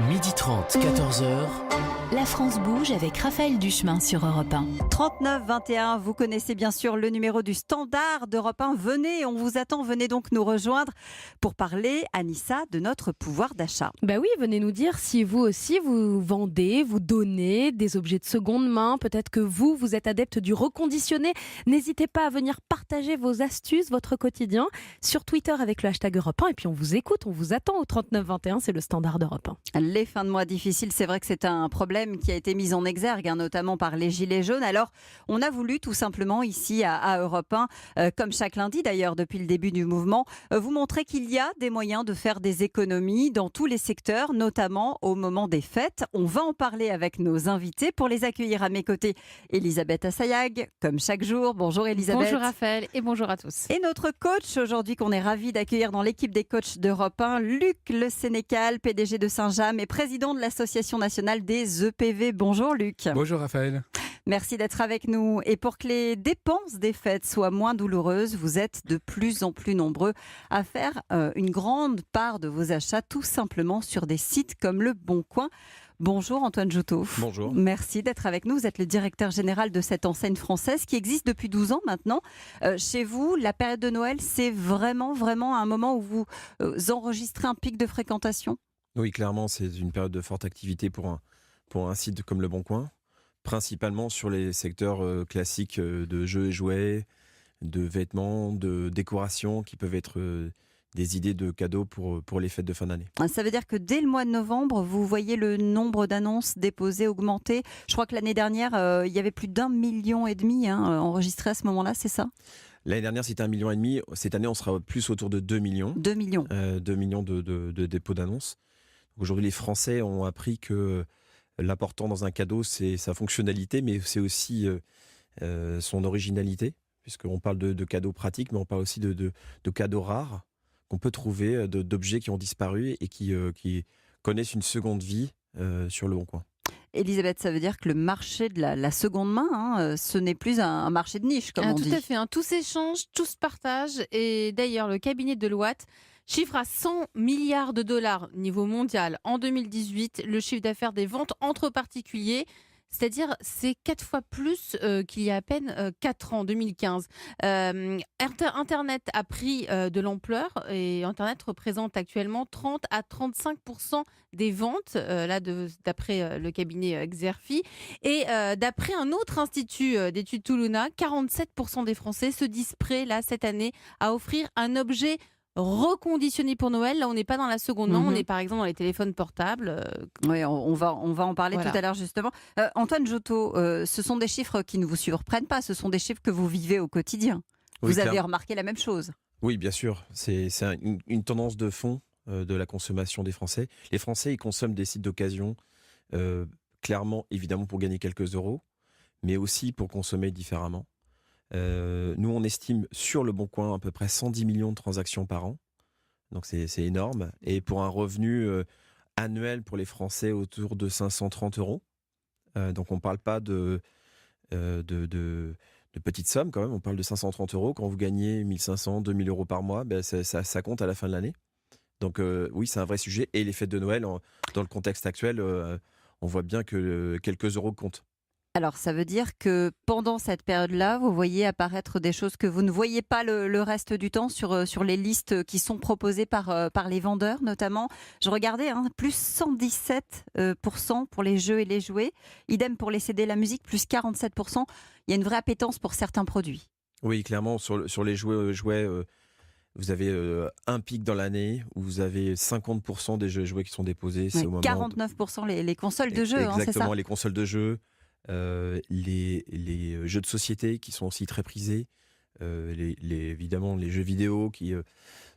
12h30, 14h. La France bouge avec Raphaël Duchemin sur Europe 1. 39-21, vous connaissez bien sûr le numéro du standard d'Europe 1. Venez, on vous attend, venez donc nous rejoindre pour parler, Anissa, de notre pouvoir d'achat. Bah oui, venez nous dire si vous aussi vous vendez, vous donnez des objets de seconde main. Peut-être que vous êtes adepte du reconditionné. N'hésitez pas à venir partager vos astuces, votre quotidien sur Twitter avec le hashtag Europe 1. Et puis on vous écoute, on vous attend au 39-21, c'est le standard d'Europe 1. Les fins de mois difficiles, c'est vrai que c'est un problème qui a été mis en exergue, notamment par les Gilets jaunes. Alors, on a voulu tout simplement ici à Europe 1, comme chaque lundi d'ailleurs depuis le début du mouvement, vous montrer qu'il y a des moyens de faire des économies dans tous les secteurs, notamment au moment des fêtes. On va en parler avec nos invités. Pour les accueillir à mes côtés, Elisabeth Assayag, comme chaque jour. Bonjour Elisabeth. Bonjour Raphaël et bonjour à tous. Et notre coach aujourd'hui qu'on est ravis d'accueillir dans l'équipe des coachs d'Europe 1, Luc Le Sénécal, PDG de Saint-James et président de l'Association nationale des EPV. Bonjour Luc. Bonjour Raphaël. Merci d'être avec nous. Et pour que les dépenses des fêtes soient moins douloureuses, vous êtes de plus en plus nombreux à faire une grande part de vos achats tout simplement sur des sites comme Le Bon Coin. Bonjour Antoine Joutot. Bonjour. Merci d'être avec nous. Vous êtes le directeur général de cette enseigne française qui existe depuis 12 ans maintenant. Chez vous, la période de Noël, c'est vraiment un moment où vous enregistrez un pic de fréquentation ? Oui, clairement, c'est une période de forte activité pour un site comme Le Bon Coin, principalement sur les secteurs classiques de jeux et jouets, de vêtements, de décoration, qui peuvent être des idées de cadeaux pour les fêtes de fin d'année. Ça veut dire que dès le mois de novembre, vous voyez le nombre d'annonces déposées augmenter. Je crois que l'année dernière, il y avait plus d'1,5 million enregistrés à ce moment-là, c'est ça ? L'année dernière, c'était 1,5 million. Cette année, on sera plus autour de 2 millions. 2 millions. 2 millions de dépôts d'annonces. Aujourd'hui, les Français ont appris que l'important dans un cadeau, c'est sa fonctionnalité, mais c'est aussi son originalité, puisqu'on parle de cadeaux pratiques, mais on parle aussi de cadeaux rares qu'on peut trouver, d'objets qui ont disparu et qui connaissent une seconde vie sur Le Bon Coin. Elisabeth, ça veut dire que le marché de la seconde main, ce n'est plus un marché de niche, comme on dit. Tout à fait, tout s'échange, tout se partage. Et d'ailleurs, le cabinet de Deloitte chiffre à 100 milliards de dollars niveau mondial en 2018 le chiffre d'affaires des ventes entre particuliers. C'est-à-dire, c'est 4 fois plus qu'il y a à peine 4 ans, 2015. Internet a pris de l'ampleur et Internet représente actuellement 30 à 35% des ventes, d'après le cabinet Xerfi. Et d'après un autre institut d'études Toulouna, 47% des Français se disent prêts, là, cette année, à offrir un objet reconditionné pour Noël. Là, on n'est pas dans la seconde main, on est par exemple dans les téléphones portables. Oui, on va en parler Voilà. tout à l'heure justement. Antoine Joutot, ce sont des chiffres qui ne vous surprennent pas, ce sont des chiffres que vous vivez au quotidien. Oui, vous avez remarqué la même chose. Oui, bien sûr. C'est une tendance de fond de la consommation des Français. Les Français, ils consomment des sites d'occasion, clairement, évidemment, pour gagner quelques euros, mais aussi pour consommer différemment. Nous, on estime sur Le Bon Coin à peu près 110 millions de transactions par an. Donc, c'est énorme. Et pour un revenu annuel pour les Français autour de 530 euros. Donc, on ne parle pas de petites sommes quand même. On parle de 530 euros. Quand vous gagnez 1500, 2000 euros par mois, ça compte à la fin de l'année. Donc, oui, c'est un vrai sujet. Et les fêtes de Noël, dans le contexte actuel, on voit bien que quelques euros comptent. Alors, ça veut dire que pendant cette période-là, vous voyez apparaître des choses que vous ne voyez pas le reste du temps sur les listes qui sont proposées par les vendeurs, notamment. Je regardais, plus 117% pour les jeux et les jouets. Idem pour les CD et la musique, plus 47%. Il y a une vraie appétence pour certains produits. Oui, clairement, sur les jouets vous avez un pic dans l'année où vous avez 50% des jeux et jouets qui sont déposés. C'est au moment 49% les consoles de jeux, c'est ça ? Exactement, les consoles de jeux. Les jeux de société qui sont aussi très prisés, évidemment les jeux vidéo qui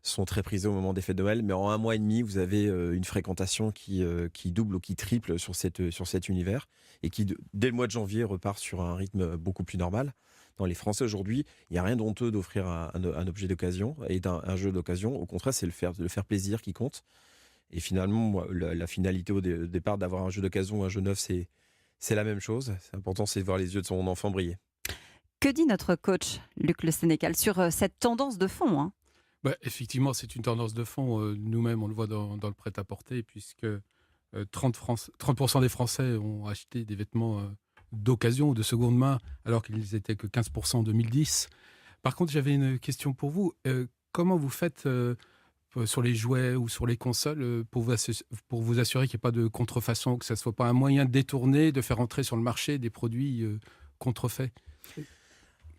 sont très prisés au moment des fêtes de Noël, mais en un mois et demi vous avez une fréquentation qui double ou qui triple sur cet univers et qui dès le mois de janvier repart sur un rythme beaucoup plus normal. Dans les Français aujourd'hui, il n'y a rien d'honteux d'offrir un objet d'occasion et un jeu d'occasion, au contraire c'est le faire plaisir qui compte. Et finalement la finalité au départ d'avoir un jeu d'occasion ou un jeu neuf, c'est la même chose. C'est important, c'est de voir les yeux de son enfant briller. Que dit notre coach, Luc Le Sénécal, sur cette tendance de fond Effectivement, c'est une tendance de fond. Nous-mêmes, on le voit dans le prêt-à-porter, puisque 30% des Français ont acheté des vêtements d'occasion ou de seconde main, alors qu'ils étaient que 15% en 2010. Par contre, j'avais une question pour vous. Comment vous faites sur les jouets ou sur les consoles pour vous assurer qu'il n'y ait pas de contrefaçon, que ça ne soit pas un moyen détourné de faire entrer sur le marché des produits contrefaits?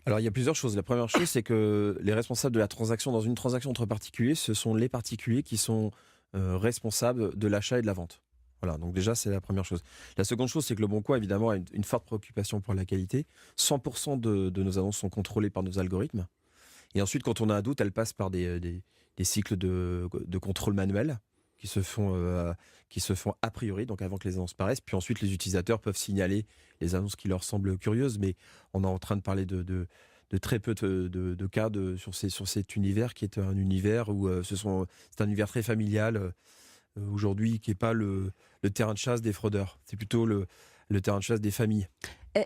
Alors, il y a plusieurs choses. La première chose, c'est que les responsables de la transaction, dans une transaction entre particuliers, ce sont les particuliers qui sont responsables de l'achat et de la vente. Voilà, donc déjà, c'est la première chose. La seconde chose, c'est que Le Bon Coin, évidemment, a une forte préoccupation pour la qualité. 100% de nos annonces sont contrôlées par nos algorithmes. Et ensuite, quand on a un doute, elles passent par des cycles de contrôle manuel qui se font a priori, donc avant que les annonces paraissent. Puis ensuite, les utilisateurs peuvent signaler les annonces qui leur semblent curieuses. Mais on est en train de parler de très peu de cas sur cet univers qui est un univers où c'est un univers très familial aujourd'hui, qui n'est pas le terrain de chasse des fraudeurs. C'est plutôt le terrain de chasse des familles.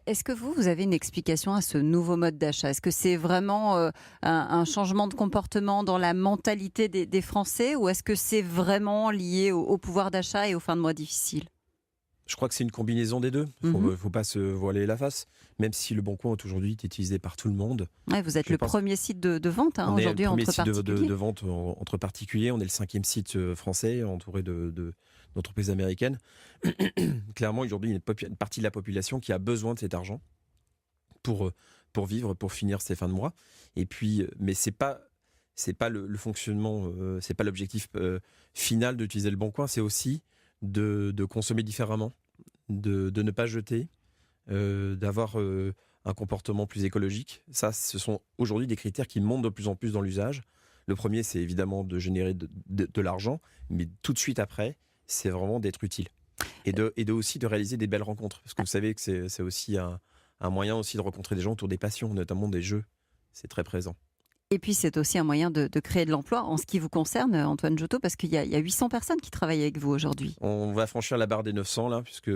Est-ce que vous avez une explication à ce nouveau mode d'achat? Est-ce que c'est vraiment un changement de comportement dans la mentalité des Français, ou est-ce que c'est vraiment lié au pouvoir d'achat et aux fins de mois difficiles? Je crois que c'est une combinaison des deux. Il ne faut pas se voiler la face. Même si Le Bon Coin aujourd'hui est utilisé par tout le monde. Ouais, vous êtes premier site de vente aujourd'hui entre particuliers. On est le premier site de vente entre particuliers. On est le 5e site français entouré d'entreprises américaines. Clairement, aujourd'hui, il y a une partie de la population qui a besoin de cet argent pour vivre, pour finir ses fins de mois. Et puis, mais c'est pas le fonctionnement, c'est pas l'objectif final d'utiliser Le Bon Coin. C'est aussi de consommer différemment, de ne pas jeter, d'avoir un comportement plus écologique. Ça, ce sont aujourd'hui des critères qui montent de plus en plus dans l'usage. Le premier, c'est évidemment de générer de l'argent, mais tout de suite après, c'est vraiment d'être utile. Et aussi de réaliser des belles rencontres. Parce que vous savez que c'est aussi un moyen aussi de rencontrer des gens autour des passions, notamment des jeux. C'est très présent. Et puis, c'est aussi un moyen de créer de l'emploi en ce qui vous concerne, Antoine Giotto, parce qu'il y a 800 personnes qui travaillent avec vous aujourd'hui. On va franchir la barre des 900, là, puisque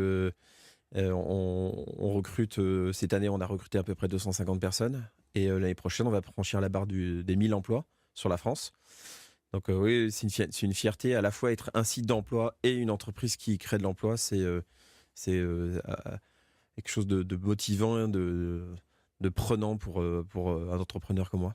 on recrute, cette année, on a recruté à peu près 250 personnes. Et l'année prochaine, on va franchir la barre des 1000 emplois sur la France. Donc oui, c'est une fierté à la fois être un site d'emploi et une entreprise qui crée de l'emploi. C'est quelque chose de motivant, de prenant pour un entrepreneur comme moi.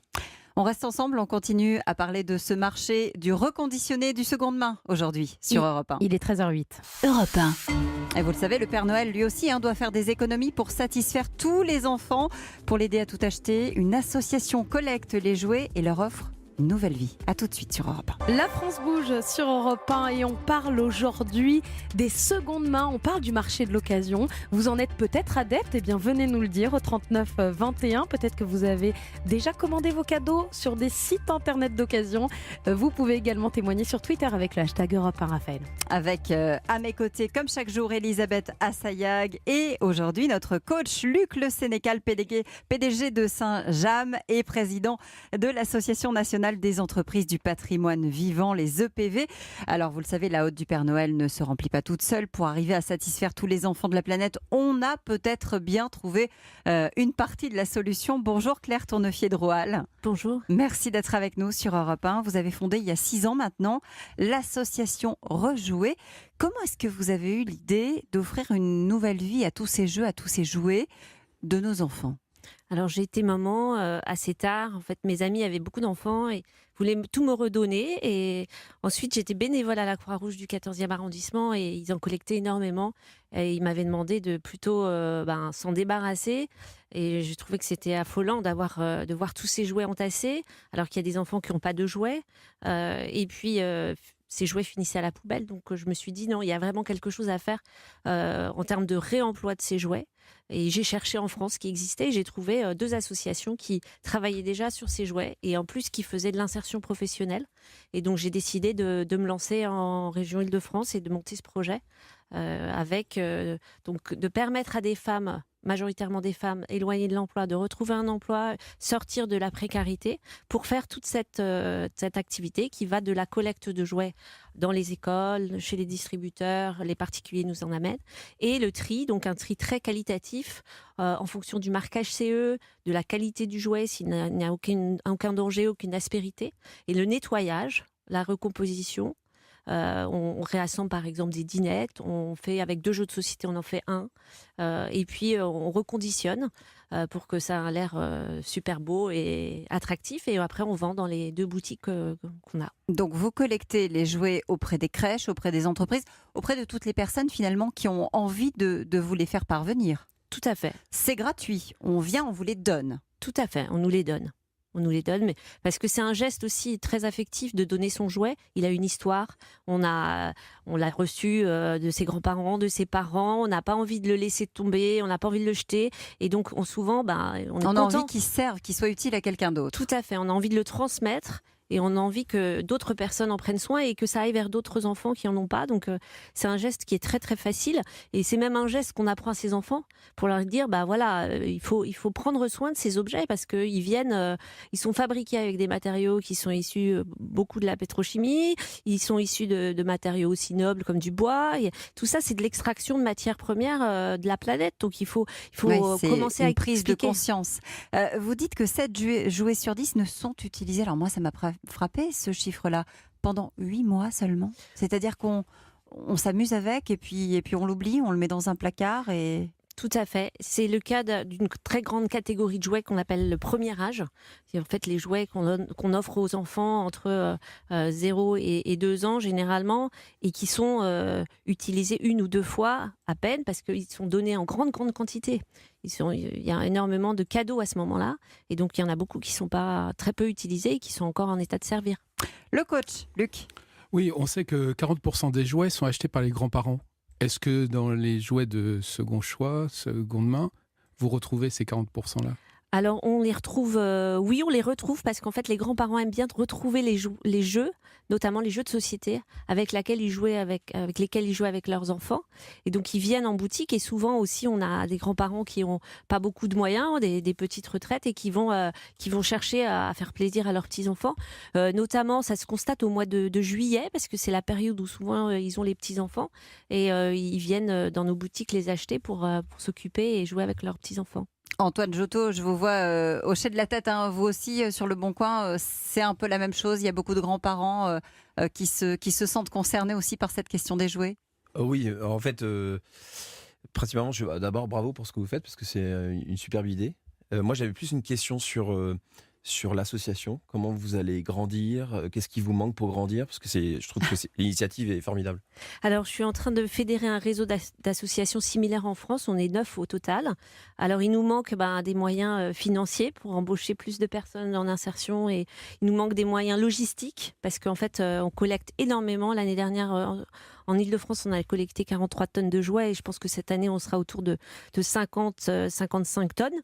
On reste ensemble, on continue à parler de ce marché du reconditionné du seconde main aujourd'hui sur Europe 1. Il est 13h08. Europe 1. Et vous le savez, le Père Noël lui aussi doit faire des économies pour satisfaire tous les enfants. Pour l'aider à tout acheter, une association collecte les jouets et leur offre une nouvelle vie. À tout de suite sur Europe 1. La France bouge sur Europe 1 et on parle aujourd'hui des secondes mains. On parle du marché de l'occasion. Vous en êtes peut-être adepte. Eh bien, venez nous le dire au 39 21. Peut-être que vous avez déjà commandé vos cadeaux sur des sites internet d'occasion. Vous pouvez également témoigner sur Twitter avec le hashtag Europe 1 Raphaël. Avec à mes côtés, comme chaque jour, Elisabeth Assayag et aujourd'hui notre coach Luc Le Sénécal, PDG de Saint-James et président de l'Association nationale des entreprises du patrimoine vivant, les EPV. Alors vous le savez, la hotte du Père Noël ne se remplit pas toute seule. Pour arriver à satisfaire tous les enfants de la planète, on a peut-être bien trouvé une partie de la solution. Bonjour Claire Tournefier-Droual. Bonjour. Merci d'être avec nous sur Europe 1. Vous avez fondé il y a 6 ans maintenant l'association Rejouer. Comment est-ce que vous avez eu l'idée d'offrir une nouvelle vie à tous ces jeux, à tous ces jouets de nos enfants ? Alors j'ai été maman assez tard. En fait, mes amis avaient beaucoup d'enfants et voulaient tout me redonner. Et ensuite, j'étais bénévole à la Croix-Rouge du 14e arrondissement et ils en collectaient énormément. Et ils m'avaient demandé de plutôt s'en débarrasser. Et je trouvais que c'était affolant de voir tous ces jouets entassés, alors qu'il y a des enfants qui n'ont pas de jouets. Et puis ces jouets finissaient à la poubelle. Donc je me suis dit non, il y a vraiment quelque chose à faire en termes de réemploi de ces jouets. Et j'ai cherché en France ce qui existait. J'ai trouvé 2 associations qui travaillaient déjà sur ces jouets et en plus qui faisaient de l'insertion professionnelle. Et donc j'ai décidé de me lancer en région Île-de-France et de monter ce projet avec donc de permettre à des femmes, majoritairement des femmes éloignées de l'emploi, de retrouver un emploi, sortir de la précarité pour faire toute cette activité qui va de la collecte de jouets dans les écoles, chez les distributeurs, les particuliers nous en amènent, et le tri, donc un tri très qualitatif en fonction du marquage CE, de la qualité du jouet, s'il n'y a aucun danger, aucune aspérité, et le nettoyage, la recomposition, On réassemble par exemple des dinettes. On fait avec 2 jeux de société, on en fait un. Et puis on reconditionne pour que ça ait l'air super beau et attractif. Et après, on vend dans les 2 boutiques qu'on a. Donc vous collectez les jouets auprès des crèches, auprès des entreprises, auprès de toutes les personnes finalement qui ont envie de vous les faire parvenir. Tout à fait. C'est gratuit, on vient, on vous les donne. Tout à fait, on nous les donne. On nous les donne, mais parce que c'est un geste aussi très affectif de donner son jouet. Il a une histoire. On l'a reçu de ses grands-parents, de ses parents. On n'a pas envie de le laisser tomber. On n'a pas envie de le jeter. Et donc, souvent, on est On a content. envie qu'il serve, qu'il soit utile à quelqu'un d'autre. Tout à fait. On a envie de le transmettre. Et on a envie que d'autres personnes en prennent soin et que ça aille vers d'autres enfants qui n'en ont pas. Donc, c'est un geste qui est très, très facile. Et c'est même un geste qu'on apprend à ses enfants pour leur dire, il faut prendre soin de ces objets parce qu'ils viennent, ils sont fabriqués avec des matériaux qui sont issus beaucoup de la pétrochimie. Ils sont issus de matériaux aussi nobles comme du bois. Et tout ça, c'est de l'extraction de matières premières de la planète. Donc, il faut Oui, commencer à une prise de expliquer. conscience. Vous dites que 7 jouets sur 10 ne sont utilisés. Alors moi, ça m'a frappé ce chiffre-là. Pendant 8 mois seulement. C'est-à-dire qu'on s'amuse avec et puis on l'oublie, on le met dans un placard et... Tout à fait. C'est le cas d'une très grande catégorie de jouets qu'on appelle le premier âge. C'est en fait les jouets qu'on offre aux enfants entre 0 et 2 ans généralement et qui sont utilisés 1 ou 2 fois à peine parce qu'ils sont donnés en grande quantité. Il y a énormément de cadeaux à ce moment-là et donc il y en a beaucoup qui ne sont pas très peu utilisés et qui sont encore en état de servir. Le coach, Luc. Oui, on sait que 40% des jouets sont achetés par les grands-parents. Est-ce que dans les jouets de second choix, seconde main, vous retrouvez ces 40%-là ? Alors, on les retrouve, oui, on les retrouve parce qu'en fait, les grands-parents aiment bien retrouver les jeux, notamment les jeux de société, avec lesquels ils jouaient avec leurs enfants. Et donc, ils viennent en boutique et souvent aussi, on a des grands-parents qui n'ont pas beaucoup de moyens, des petites retraites et qui vont chercher à faire plaisir à leurs petits-enfants. Notamment, ça se constate au mois de juillet parce que c'est la période où souvent, ils ont les petits-enfants et ils viennent dans nos boutiques les acheter pour s'occuper et jouer avec leurs petits-enfants. Antoine Giotto, je vous vois hocher de la tête, hein. Vous aussi sur le Bon Coin, c'est un peu la même chose. Il y a beaucoup de grands-parents qui se sentent concernés aussi par cette question des jouets. Oui, en fait, principalement, d'abord bravo pour ce que vous faites parce que c'est une superbe idée. Moi, j'avais plus une question sur l'association. Comment vous allez grandir ? Qu'est-ce qui vous manque pour grandir ? Parce que je trouve que l'initiative est formidable. Alors, je suis en train de fédérer un réseau d'associations similaires en France. On est 9 au total. Alors, il nous manque des moyens financiers pour embaucher plus de personnes en insertion et il nous manque des moyens logistiques parce qu'en fait, on collecte énormément. L'année dernière, en Ile-de-France, on a collecté 43 tonnes de jouets et je pense que cette année, on sera autour de 50-55 tonnes.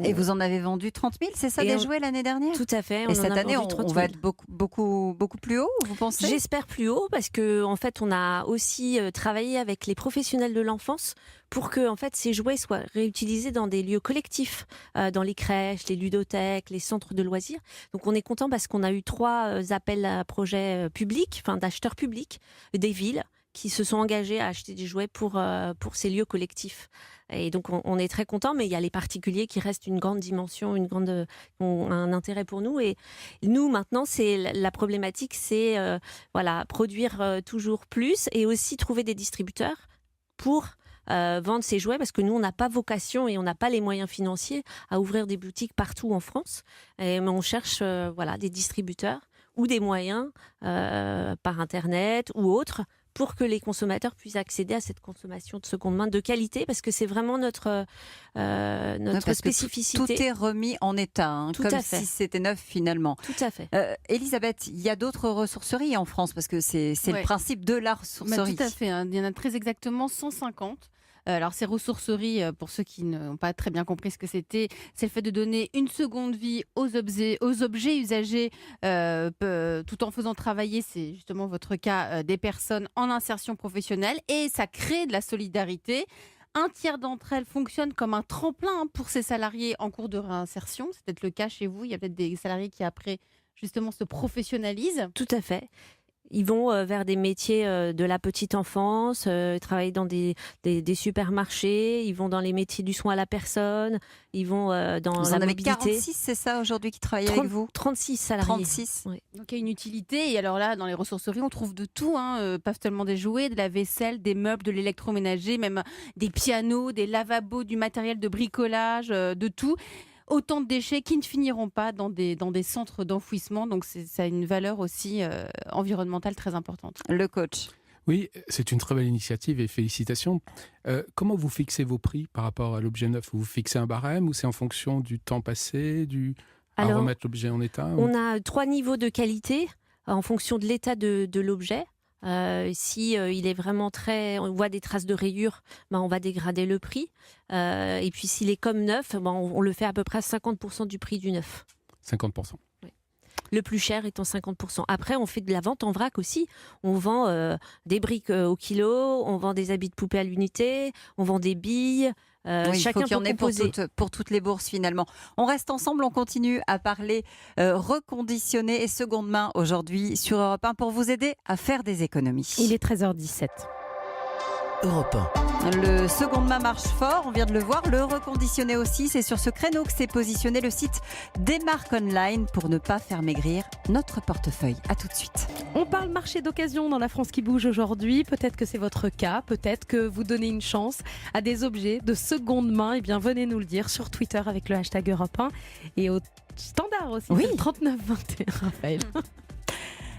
Et vous en avez vendu 30 000, c'est ça, des jouets l'année dernière ? Tout à fait. Et cette année, on va être beaucoup plus haut, vous pensez ? J'espère plus haut parce que en fait, on a aussi travaillé avec les professionnels de l'enfance pour que en fait, ces jouets soient réutilisés dans des lieux collectifs, dans les crèches, les ludothèques, les centres de loisirs. Donc on est content parce qu'on a eu 3 appels à projets publics, d'acheteurs publics des villes qui se sont engagés à acheter des jouets pour ces lieux collectifs. Et donc, on est très content, mais il y a les particuliers qui restent une grande dimension, ont un intérêt pour nous. Et nous, maintenant, la problématique, c'est produire toujours plus et aussi trouver des distributeurs pour vendre ces jouets, parce que nous, on n'a pas vocation et on n'a pas les moyens financiers à ouvrir des boutiques partout en France. Mais on cherche des distributeurs ou des moyens par Internet ou autres pour que les consommateurs puissent accéder à cette consommation de seconde main de qualité, parce que c'est vraiment notre spécificité. Tout est remis en état, Tout comme à fait. si c'était neuf finalement. Tout à fait. Elisabeth, il y a d'autres ressourceries en France, parce que c'est le principe de la ressourcerie. Tout à fait, hein. Il y en a très exactement 150. Alors ces ressourceries, pour ceux qui n'ont pas très bien compris ce que c'est le fait de donner une seconde vie aux objets usagés tout en faisant travailler, c'est justement votre cas, des personnes en insertion professionnelle, et ça crée de la solidarité. Un tiers d'entre elles fonctionnent comme un tremplin pour ces salariés en cours de réinsertion. C'est peut-être le cas chez vous, il y a peut-être des salariés qui après justement se professionnalisent. Tout à fait. Ils vont vers des métiers de la petite enfance, travaillent dans des supermarchés, ils vont dans les métiers du soin à la personne, ils vont dans Vous la en avez mobilité. 46, c'est ça aujourd'hui qui travaillent avec vous 36 salariés. 36. Oui. Donc il y a une utilité. Et alors là, dans les ressourceries, on trouve de tout, pas seulement des jouets, de la vaisselle, des meubles, de l'électroménager, même des pianos, des lavabos, du matériel de bricolage, de tout. Autant de déchets qui ne finiront pas dans des centres d'enfouissement. Donc ça a une valeur aussi environnementale très importante. Le coach. Oui, c'est une très belle initiative et félicitations. Comment vous fixez vos prix par rapport à l'objet neuf? Vous fixez un barème ou c'est en fonction du temps passé, à Alors, remettre l'objet en état? On a 3 niveaux de qualité en fonction de l'état de l'objet. Si il est vraiment on voit des traces de rayures, on va dégrader le prix. Et puis s'il est comme neuf, on le fait à peu près à 50% du prix du neuf. 50%. Le plus cher étant 50%. Après, on fait de la vente en vrac aussi. On vend des briques au kilo, on vend des habits de poupée à l'unité, on vend des billes. Oui, Chacun il faut qu'il y en peut ait composer. pour toutes les bourses finalement. On reste ensemble, on continue à parler reconditionné et seconde main aujourd'hui sur Europe 1 pour vous aider à faire des économies. Il est 13h17. Europe 1. Le seconde main marche fort, on vient de le voir, le reconditionné aussi. C'est sur ce créneau que s'est positionné le site des marques online pour ne pas faire maigrir notre portefeuille. À tout de suite. On parle marché d'occasion dans la France qui bouge aujourd'hui. Peut-être que c'est votre cas, peut-être que vous donnez une chance à des objets de seconde main. Eh bien, venez nous le dire sur Twitter avec le hashtag Europe 1 et au standard aussi. Oui. 3921, Raphaël.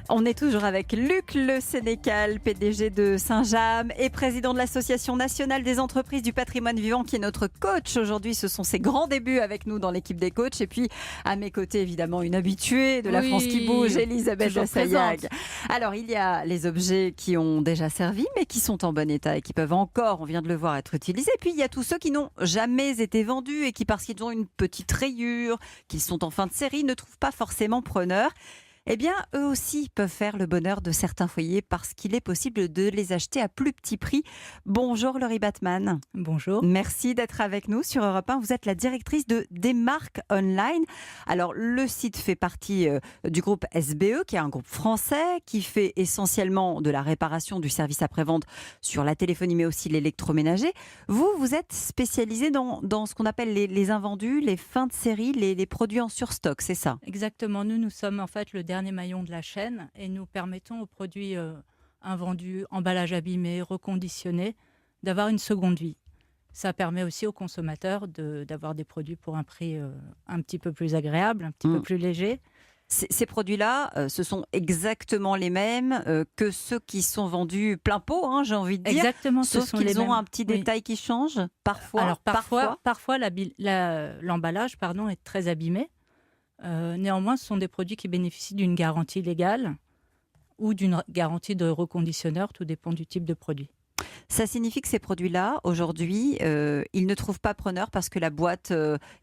On est toujours avec Luc Le Sénécal, PDG de Saint-James et président de l'Association nationale des entreprises du patrimoine vivant qui est notre coach. Aujourd'hui, ce sont ses grands débuts avec nous dans l'équipe des coachs. Et puis, à mes côtés, évidemment, une habituée de la Oui, France qui bouge, Elisabeth toujours Assayag. présente. Alors, il y a les objets qui ont déjà servi, mais qui sont en bon état et qui peuvent encore, on vient de le voir, être utilisés. Et puis, il y a tous ceux qui n'ont jamais été vendus et qui, parce qu'ils ont une petite rayure, qu'ils sont en fin de série, ne trouvent pas forcément preneur. Eh bien, eux aussi peuvent faire le bonheur de certains foyers parce qu'il est possible de les acheter à plus petit prix. Bonjour Laurie Batman. Bonjour. Merci d'être avec nous sur Europe 1. Vous êtes la directrice de Des marques online. Alors, le site fait partie du groupe SBE, qui est un groupe français qui fait essentiellement de la réparation du service après-vente sur la téléphonie, mais aussi l'électroménager. Vous êtes spécialisé dans ce qu'on appelle les invendus, les fins de série, les produits en surstock, c'est ça? Exactement. Nous sommes en fait le dernier maillon de la chaîne et nous permettons aux produits invendus, emballages abîmés, reconditionnés, d'avoir une seconde vie. Ça permet aussi aux consommateurs d'avoir des produits pour un prix un petit peu plus agréable, un petit peu plus léger. Ces produits-là, ce sont exactement les mêmes que ceux qui sont vendus plein pot, hein, j'ai envie de dire. Exactement, Sauf qu'ils ont un petit détail qui change, parfois. Alors parfois l'emballage est très abîmé. Néanmoins, ce sont des produits qui bénéficient d'une garantie légale ou d'une garantie de reconditionneur, tout dépend du type de produit. Ça signifie que ces produits-là, aujourd'hui, ils ne trouvent pas preneur parce que la boîte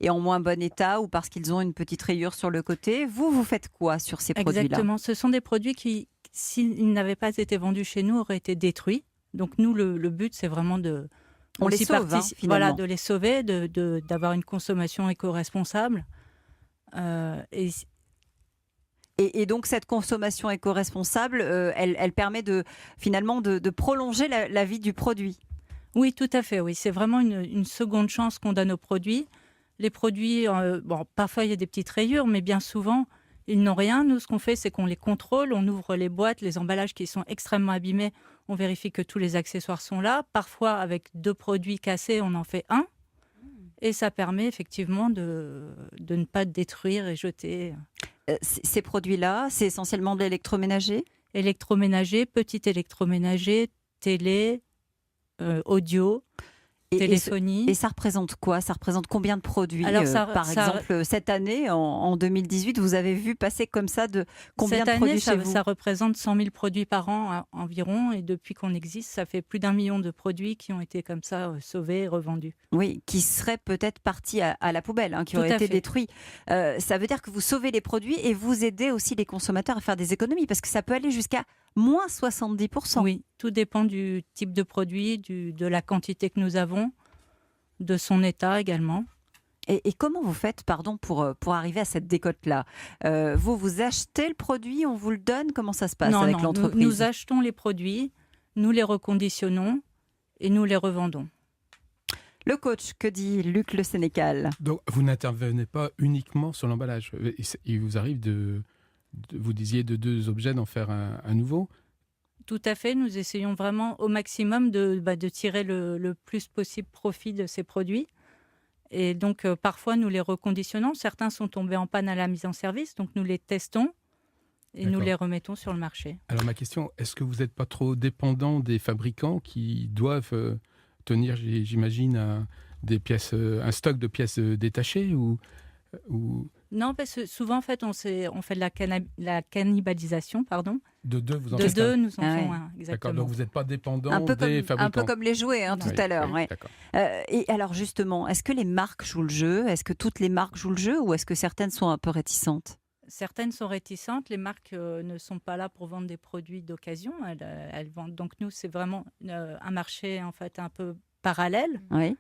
est en moins bon état ou parce qu'ils ont une petite rayure sur le côté. Vous faites quoi sur ces produits-là? Exactement, ce sont des produits qui, s'ils n'avaient pas été vendus chez nous, auraient été détruits. Donc nous, le but, c'est vraiment de... On les sauve, finalement. Voilà, de les sauver, d'avoir une consommation éco-responsable. Et donc cette consommation éco-responsable, elle permet finalement de prolonger la vie du produit. Oui, tout à fait. Oui, c'est vraiment une seconde chance qu'on donne aux produits. Les produits, parfois il y a des petites rayures, mais bien souvent ils n'ont rien. Nous, ce qu'on fait, c'est qu'on les contrôle, on ouvre les boîtes, les emballages qui sont extrêmement abîmés, on vérifie que tous les accessoires sont là. Parfois, avec 2 produits cassés, on en fait 1. Et ça permet effectivement de ne pas détruire et jeter. Ces produits-là, c'est essentiellement de l'électroménager? Électroménager, petit électroménager, télé, audio, téléphonie. Et ça représente quoi? Ça représente combien de produits? Alors, par exemple, cette année, en 2018, vous avez vu passer comme ça de combien de produits chez vous? Ça représente 100 000 produits par an environ. Et depuis qu'on existe, ça fait plus d'1 million de produits qui ont été comme ça sauvés et revendus. Oui, qui seraient peut-être partis à la poubelle, qui auraient été détruits. Ça veut dire que vous sauvez les produits et vous aidez aussi les consommateurs à faire des économies parce que ça peut aller jusqu'à moins 70%. Oui, tout dépend du type de produit, de la quantité que nous avons, de son état également. Et comment vous faites, pardon, pour arriver à cette décote-là? Vous achetez le produit, on vous le donne? Comment ça se passe Non, avec non, l'entreprise? nous achetons les produits, nous les reconditionnons et nous les revendons. Le coach, que dit Luc Le Sénécal? Donc, vous n'intervenez pas uniquement sur l'emballage. Il vous arrive vous disiez de 2 objets d'en faire un nouveau. Tout à fait, nous essayons vraiment au maximum de tirer le plus possible profit de ces produits. Et donc, parfois, nous les reconditionnons. Certains sont tombés en panne à la mise en service, donc nous les testons et nous D'accord. les remettons sur le marché. Alors ma question, est-ce que vous n'êtes pas trop dépendant des fabricants qui doivent tenir, j'imagine, un stock de pièces détachées ou... Non, parce que souvent, en fait, on fait de la cannibalisation, pardon. De 2, vous en De faites 2, un. nous en Ah faisons ouais. un, exactement. D'accord, donc vous n'êtes pas dépendant Un peu des fabricants. comme les jouets tout Oui, à l'heure. oui, Ouais. d'accord. Et alors justement, est-ce que les marques jouent le jeu? Est-ce que toutes les marques jouent le jeu ou est-ce que certaines sont un peu réticentes? Certaines sont réticentes. Les marques ne sont pas là pour vendre des produits d'occasion. Elles vendent. Donc nous, c'est vraiment un marché en fait un peu parallèle. Oui.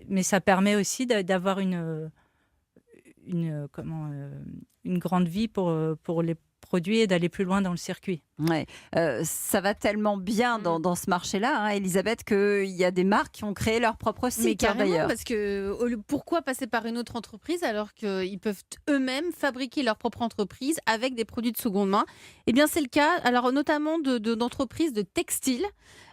Mais ça permet aussi d'avoir une grande vie pour les produits et d'aller plus loin dans le circuit. Ouais. Ça va tellement bien dans ce marché-là, hein, Elisabeth, qu'il y a des marques qui ont créé leur propre Mais site carrément, d'ailleurs. parce que pourquoi passer par une autre entreprise alors qu'ils peuvent eux-mêmes fabriquer leur propre entreprise avec des produits de seconde main? Eh bien, c'est le cas, alors notamment d'entreprises de textile.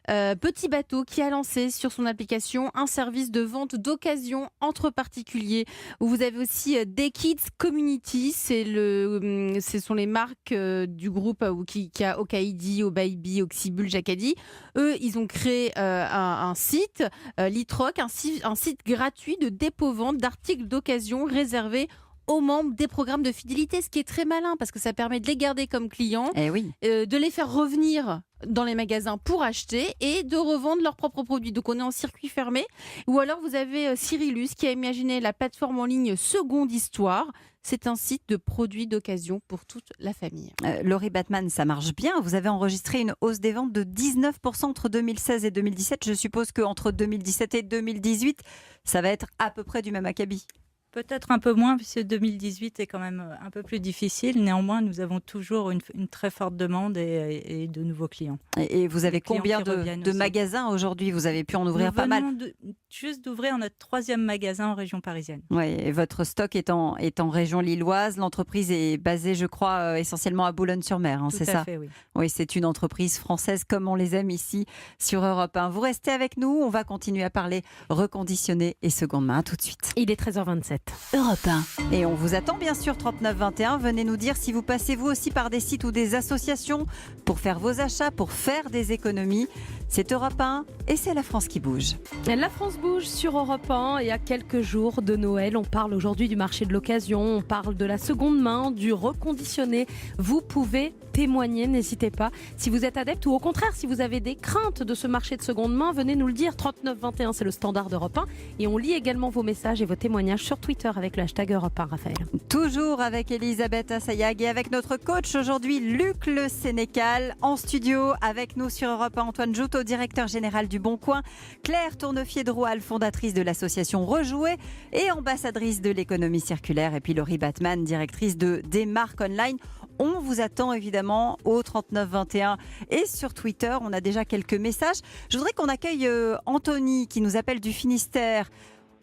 Petit Bateau qui a lancé sur son application un service de vente d'occasion entre particuliers où vous avez aussi Day Kids Community, ce sont les marques du groupe qui a Okaidi, Obaïbi, Oxybul, Jacadi. Eux, ils ont créé un site, Litroc, un site gratuit de dépôt-vente d'articles d'occasion réservé aux membres des programmes de fidélité, ce qui est très malin parce que ça permet de les garder comme clients, Eh oui. de les faire revenir dans les magasins pour acheter et de revendre leurs propres produits. Donc on est en circuit fermé. Ou alors vous avez Cyrillus qui a imaginé la plateforme en ligne Seconde Histoire. C'est un site de produits d'occasion pour toute la famille. Laurie Batman, ça marche bien. Vous avez enregistré une hausse des ventes de 19% entre 2016 et 2017. Je suppose qu'entre 2017 et 2018, ça va être à peu près du même acabit. Peut-être un peu moins, puisque 2018 est quand même un peu plus difficile. Néanmoins, nous avons toujours une très forte demande et de nouveaux clients. Et vous avez Des clients combien qui reviennent de aussi. magasins aujourd'hui? Vous avez pu en ouvrir Nous pas mal. venons juste d'ouvrir notre 3e magasin en région parisienne. Oui, et votre stock est en région lilloise. L'entreprise est basée, je crois, essentiellement à Boulogne-sur-Mer, hein, Tout c'est à ça? fait, oui. Oui, c'est une entreprise française comme on les aime ici sur Europe 1. Vous restez avec nous, on va continuer à parler reconditionné et seconde main. À tout de suite. Il est 13h27. Europe 1. Et on vous attend bien sûr 3921. Venez nous dire si vous passez vous aussi par des sites ou des associations pour faire vos achats, pour faire des économies. C'est Europe 1 et c'est la France qui bouge. La France bouge sur Europe 1 et à quelques jours de Noël, on parle aujourd'hui du marché de l'occasion, on parle de la seconde main, du reconditionné. Vous pouvez témoigner, n'hésitez pas. Si vous êtes adepte ou au contraire, si vous avez des craintes de ce marché de seconde main, venez nous le dire. 3921, c'est le standard d'Europe 1. Et on lit également vos messages et vos témoignages sur Twitter avec le hashtag Europe 1, Raphaël. Toujours avec Elisabeth Assayag et avec notre coach aujourd'hui, Luc Le Sénécal, en studio avec nous sur Europe 1, Antoine Joutot, directeur général du Bon Coin, Claire Tournefier-Droual, fondatrice de l'association Rejouer et ambassadrice de l'économie circulaire, et puis Laurie Batman, directrice des marques online. On vous attend évidemment au 3921 et sur Twitter. On a déjà quelques messages. Je voudrais qu'on accueille Anthony qui nous appelle du Finistère.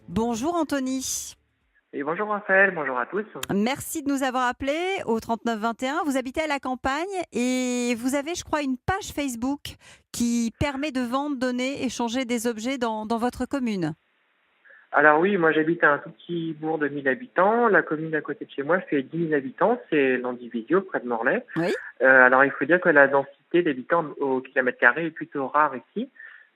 Bonjour Anthony. Et bonjour Raphaël, bonjour à tous. Merci de nous avoir appelés au 3921. Vous habitez à la campagne et vous avez, je crois, une page Facebook qui permet de vendre, donner, échanger des objets dans votre commune. Alors oui, moi j'habite à un tout petit bourg de 1000 habitants. La commune à côté de chez moi fait 10 000 habitants, c'est Landivisio, près de Morlaix. Oui. Alors il faut dire que la densité d'habitants au kilomètre carré est plutôt rare ici.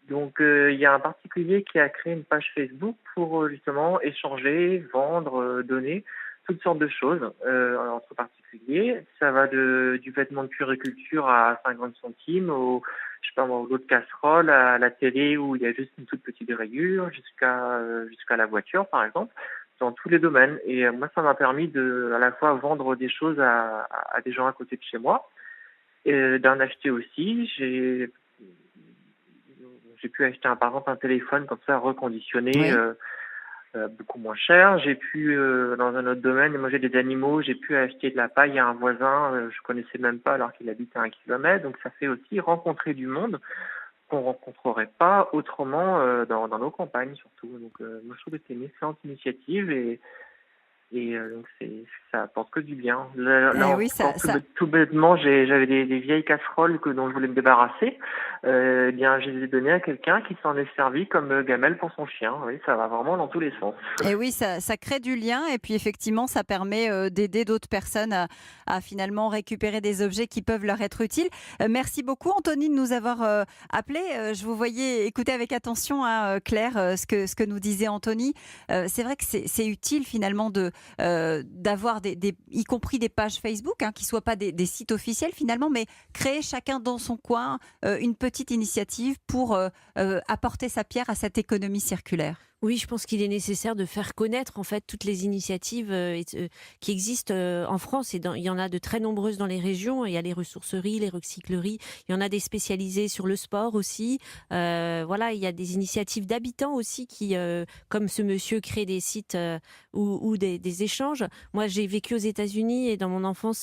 Donc il y a un particulier qui a créé une page Facebook pour justement échanger, vendre, donner toutes sortes de choses entre particuliers. Ça va du vêtement de puériculture à 50 centimes au l'eau de casserole, à la télé où il y a juste une toute petite rayure, jusqu'à la voiture par exemple, dans tous les domaines. Et moi ça m'a permis de à la fois vendre des choses à des gens à côté de chez moi et d'en acheter aussi. J'ai pu acheter par exemple un téléphone comme ça reconditionné, Oui. beaucoup moins cher. J'ai pu, dans un autre domaine, moi j'ai des animaux, j'ai pu acheter de la paille à un voisin, je connaissais même pas alors qu'il habite à 1 kilomètre. Donc ça fait aussi rencontrer du monde qu'on rencontrerait pas autrement dans nos campagnes surtout. Donc moi je trouve que c'est une excellente initiative et donc ça apporte que du bien. Là oui, encore, tout bêtement, j'avais des vieilles casseroles dont je voulais me débarrasser. Eh bien, je les ai données à quelqu'un qui s'en est servi comme gamelle pour son chien. Oui, ça va vraiment dans tous les sens. Et oui, ça crée du lien et puis effectivement, ça permet d'aider d'autres personnes à finalement récupérer des objets qui peuvent leur être utiles. Merci beaucoup, Anthony, de nous avoir appelé. Je vous voyais écouter avec attention, hein, Claire, ce que nous disait Anthony. C'est vrai que c'est utile finalement d'avoir y compris des pages Facebook, hein, qui ne soient pas des sites officiels finalement, mais créer chacun dans son coin une petite initiative pour apporter sa pierre à cette économie circulaire. Oui, je pense qu'il est nécessaire de faire connaître en fait toutes les initiatives qui existent en France et il y en a de très nombreuses dans les régions. Il y a les ressourceries, les recycleries, il y en a des spécialisées sur le sport aussi. Voilà, il y a des initiatives d'habitants aussi qui, comme ce monsieur, créent des sites ou des échanges. Moi, j'ai vécu aux États-Unis et dans mon enfance,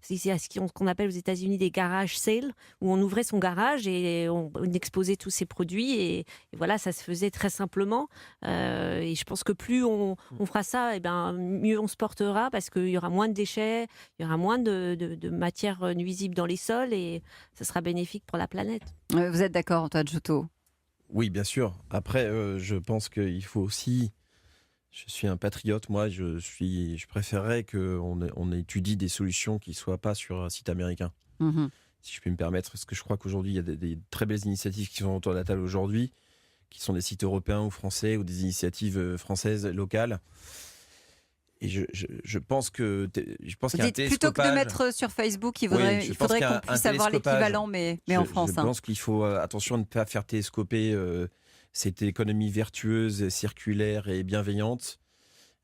c'est ce qu'on appelle aux États-Unis des garage sales, où on ouvrait son garage et on exposait tous ses produits et voilà, ça se faisait très simplement. Et je pense que plus on fera ça, et ben, mieux on se portera parce qu'il y aura moins de déchets, il y aura moins de matières nuisibles dans les sols et ça sera bénéfique pour la planète. Vous êtes d'accord, Antoine Joutot? Oui, bien sûr. Après, je pense qu'il faut aussi... Je suis un patriote, moi, je préférerais qu'on étudie des solutions qui ne soient pas sur un site américain. Si je puis me permettre, parce que je crois qu'aujourd'hui, il y a des très belles initiatives qui sont autour de la table aujourd'hui, qui sont des sites européens ou français ou des initiatives françaises locales. Et je pense qu'il y a un télescopage. Plutôt que de mettre sur Facebook, il faudrait qu'on puisse avoir l'équivalent, mais en France. Je pense qu'il faut attention à ne pas faire télescoper cette économie vertueuse, circulaire et bienveillante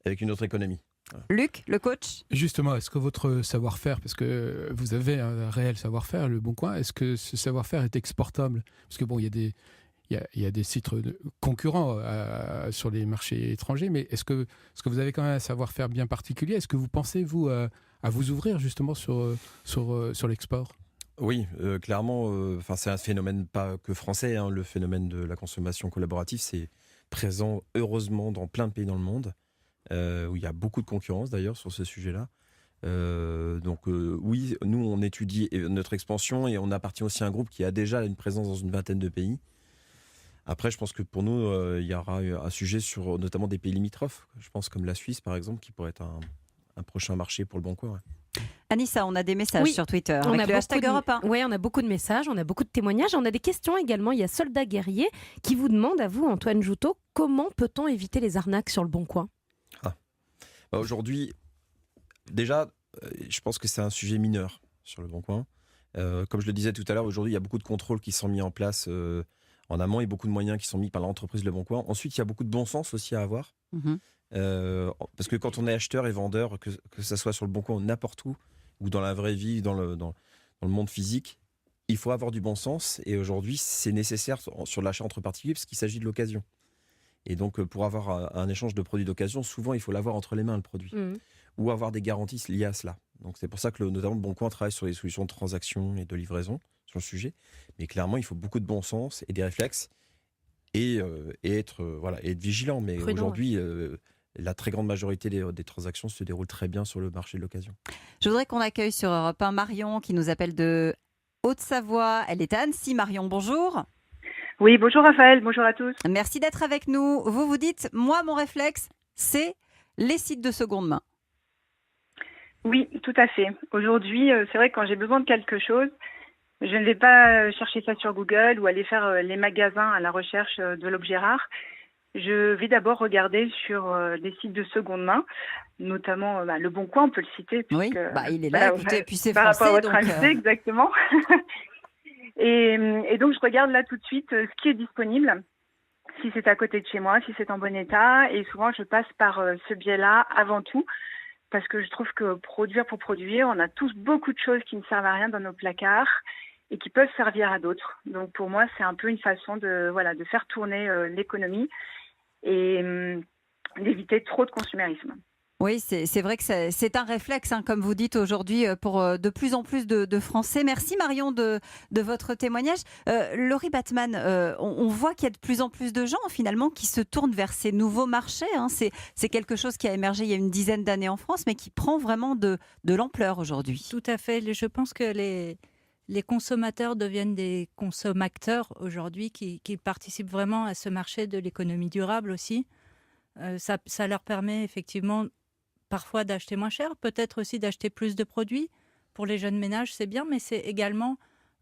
avec une autre économie. Voilà. Luc, le coach? Justement, est-ce que votre savoir-faire, parce que vous avez un réel savoir-faire, Le Bon Coin, est-ce que ce savoir-faire est exportable? Parce que bon, il y a des sites concurrents sur les marchés étrangers, mais est-ce que vous avez quand même un savoir-faire bien particulier? Est-ce que vous pensez, vous, à vous ouvrir justement sur l'export? Oui, clairement, c'est un phénomène pas que français, hein, le phénomène de la consommation collaborative, c'est présent heureusement dans plein de pays dans le monde, où il y a beaucoup de concurrence d'ailleurs sur ce sujet-là. Oui, nous on étudie notre expansion et on appartient aussi à un groupe qui a déjà une présence dans une vingtaine de pays. Après, je pense que pour nous, il y aura un sujet sur notamment des pays limitrophes. Je pense comme la Suisse, par exemple, qui pourrait être un prochain marché pour Le Bon Coin. Ouais. Anissa, on a des messages sur Twitter on avec a le hashtag Europe 1. Oui, on a beaucoup de messages, on a beaucoup de témoignages, on a des questions également. Il y a Soldat Guerrier qui vous demande à vous, Antoine Joutot, comment peut-on éviter les arnaques sur Le Bon Coin? Aujourd'hui, déjà, je pense que c'est un sujet mineur sur Le Bon Coin. Comme je le disais tout à l'heure, aujourd'hui, il y a beaucoup de contrôles qui sont mis en place en amont et beaucoup de moyens qui sont mis par l'entreprise Le Bon Coin. Ensuite, il y a beaucoup de bon sens aussi à avoir. Parce que quand on est acheteur et vendeur, que ça soit sur Le Bon Coin ou n'importe où, ou dans la vraie vie, dans le monde physique, il faut avoir du bon sens. Et aujourd'hui, c'est nécessaire sur l'achat entre particuliers parce qu'il s'agit de l'occasion. Et donc, pour avoir un échange de produits d'occasion, souvent, il faut l'avoir entre les mains, le produit. Ou avoir des garanties liées à cela. Donc, c'est pour ça que notamment Le Bon Coin travaille sur les solutions de transaction et de livraison sur le sujet. Mais clairement, il faut beaucoup de bon sens et des réflexes et être vigilant. Mais prudent, aujourd'hui, la très grande majorité des transactions se déroulent très bien sur le marché de l'occasion. Je voudrais qu'on accueille sur Europe 1 Marion qui nous appelle de Haute-Savoie. Elle est à Annecy. Marion, bonjour. Oui, bonjour Raphaël, bonjour à tous. Merci d'être avec nous. Vous dites, moi, mon réflexe, c'est les sites de seconde main. Oui, tout à fait. Aujourd'hui, c'est vrai que quand j'ai besoin de quelque chose, je ne vais pas chercher ça sur Google ou aller faire les magasins à la recherche de l'objet rare. Je vais d'abord regarder sur des sites de seconde main, notamment Le Bon Coin, on peut le citer. Oui, il est là, écoutez, puis c'est par français. Par rapport à votre invité, exactement. Et donc, je regarde là tout de suite ce qui est disponible, si c'est à côté de chez moi, si c'est en bon état. Et souvent, je passe par ce biais-là avant tout, parce que je trouve que produire pour produire, on a tous beaucoup de choses qui ne servent à rien dans nos placards et qui peuvent servir à d'autres. Donc, pour moi, c'est un peu une façon de faire tourner l'économie. Et d'éviter trop de consumérisme. Oui, c'est vrai que c'est un réflexe, hein, comme vous dites aujourd'hui, pour de plus en plus de Français. Merci Marion de votre témoignage. Laurie Batman, on voit qu'il y a de plus en plus de gens finalement qui se tournent vers ces nouveaux marchés. Hein. C'est quelque chose qui a émergé il y a une dizaine d'années en France, mais qui prend vraiment de l'ampleur aujourd'hui. Tout à fait. Je pense que les consommateurs deviennent des consommateurs aujourd'hui qui participent vraiment à ce marché de l'économie durable aussi. Ça leur permet effectivement parfois d'acheter moins cher, peut-être aussi d'acheter plus de produits. Pour les jeunes ménages, c'est bien, mais c'est également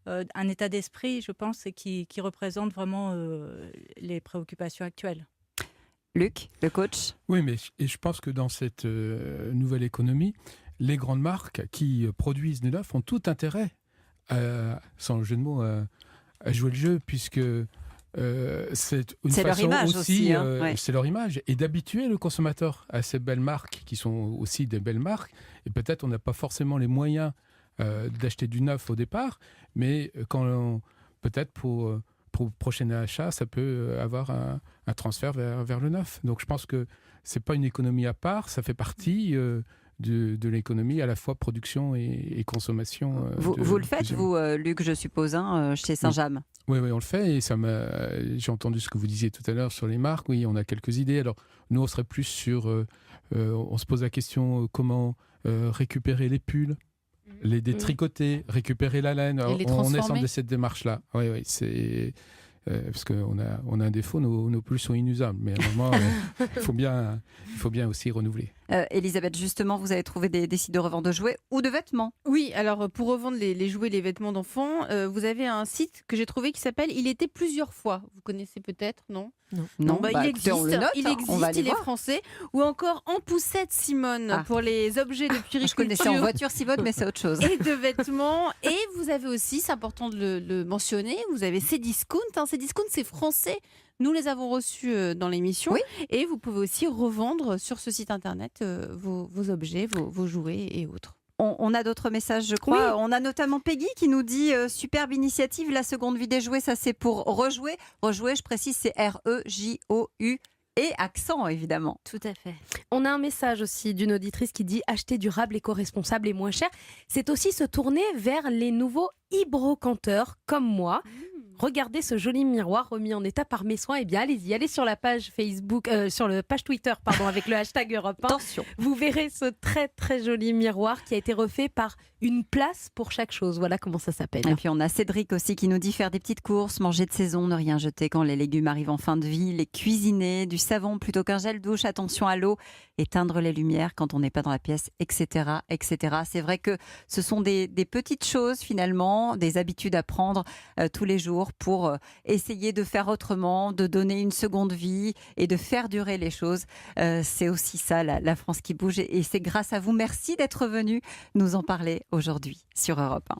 un état d'esprit, je pense, qui représente vraiment les préoccupations actuelles. Luc, le coach. Oui, mais je pense que dans cette nouvelle économie, les grandes marques qui produisent du neuf ont tout intérêt, sans le jeu de mots, à jouer le jeu, puisque c'est une façon leur image aussi, hein, ouais. C'est leur image, et d'habituer le consommateur à ces belles marques qui sont aussi des belles marques. Et peut-être on n'a pas forcément les moyens d'acheter du neuf au départ, mais peut-être pour prochain achat, ça peut avoir un transfert vers le neuf. Donc je pense que c'est pas une économie à part, ça fait partie de l'économie, à la fois production et consommation. Vous le faites, vous, Luc, je suppose, hein, chez Saint-James. Oui, on le fait, et j'ai entendu ce que vous disiez tout à l'heure sur les marques. Oui, on a quelques idées. Alors, nous, on serait plus sur... on se pose la question comment récupérer les pulls, les détricoter, récérer la laine. Alors, on est dans cette démarche-là. Oui, c'est... parce qu'on a un défaut, nos pulls sont inusables. Mais à un moment, il faut bien aussi renouveler. Elisabeth, justement, vous avez trouvé des sites de revente de jouets ou de vêtements? Oui, alors pour revendre les jouets, les vêtements d'enfants, vous avez un site que j'ai trouvé qui s'appelle Il était plusieurs fois. Vous connaissez peut-être, non? Non, il existe, on le note, il est français. Ou encore En Poussette Simone pour les objets de puériculture. Je connaissais En Voiture Simone, mais c'est autre chose. Et de vêtements. Et vous avez aussi, c'est important de le mentionner, vous avez Cdiscount. Cdiscount, c'est français. Nous les avons reçus dans l'émission. Oui. Et vous pouvez aussi revendre sur ce site internet vos objets, vos jouets et autres. On a d'autres messages, je crois. Oui. On a notamment Peggy qui nous dit superbe initiative, la seconde vie des jouets, ça c'est pour rejouer. Rejouer, je précise, c'est R-E-J-O-U. Et accent, évidemment. Tout à fait. On a un message aussi d'une auditrice qui dit acheter durable, éco-responsable et moins cher. C'est aussi se tourner vers les nouveaux e-brocanteurs comme moi. Regardez ce joli miroir remis en état par mes soins. Eh bien, allez sur la page Facebook, sur la page Twitter, avec le hashtag Europe 1. Attention. Vous verrez ce très très joli miroir qui a été refait par une place pour chaque chose. Voilà comment ça s'appelle. Et puis on a Cédric aussi qui nous dit faire des petites courses, manger de saison, ne rien jeter quand les légumes arrivent en fin de vie, les cuisiner, du savon plutôt qu'un gel douche, attention à l'eau, éteindre les lumières quand on n'est pas dans la pièce, etc., etc. C'est vrai que ce sont des petites choses finalement, des habitudes à prendre tous les jours pour essayer de faire autrement, de donner une seconde vie et de faire durer les choses. C'est aussi ça, la France qui bouge, et c'est grâce à vous. Merci d'être venu nous en parler aujourd'hui sur Europe 1.